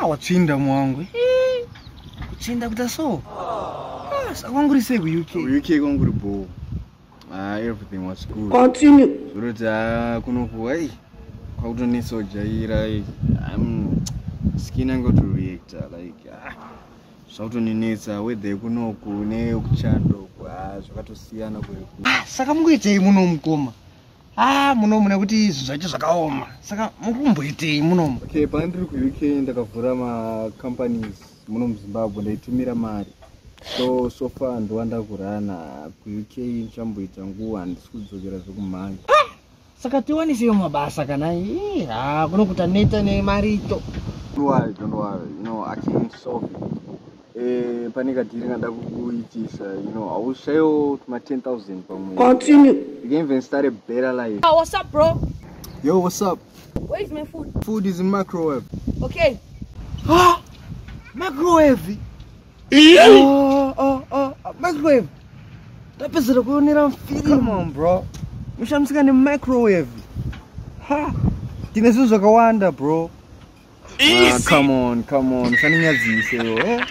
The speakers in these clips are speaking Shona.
watsinda mwangu. Kutsinda kutaso. Saka kwanguri sei ku UK. UK kwanguri bo. Everything was good. Continue. Surota kunoku ai. Kwakutonetsa kujaira skin yangu to react like zvautoninetsa weather kunoku nekuchando zvakatosiyana kweku. Saka mungoitei muno mukoma. Muno mune kuti izvi zvacho zvakaoma. Saka mukumboitei muno. Okay, pandiri ku UK ndakavhura ma companies muno muZimbabwe ndaitumira mari. So far ndowanda kurana ku UK nchamboita nguwa handisi kudzokera zvekumhanya. Saka tiwanisei mabasa kana kunokuta neta nemarito. Don't worry, I can solve it. Panika diri ngada kukuitisa, I will share my 10,000 per month. Continue. You can even start a better life. What's up, bro? Yo, what's up? Where is my food? Food is in microwave. Okay. Microwave. Microwave. Tapezera kuonera film. Come on, bro. Mushamsika ne microwave. Tine zvinhu zvakawanda, bro. Come on. Musaninyadzise yo.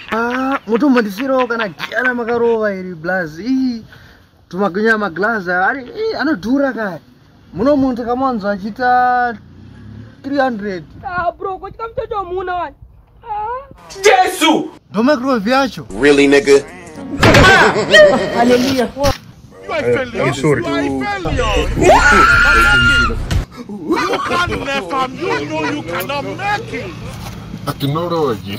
Mutombondisirawo kana giana makarova iri blazi. Tumagunya maglass anodhura kare. Muno muntu akamanzwa achita 300. Bro, what come to do muna one? Jesus! Do microwave yacho. Really, nigga? Hallelujah. You can't never, you know you cannot make it. Technology.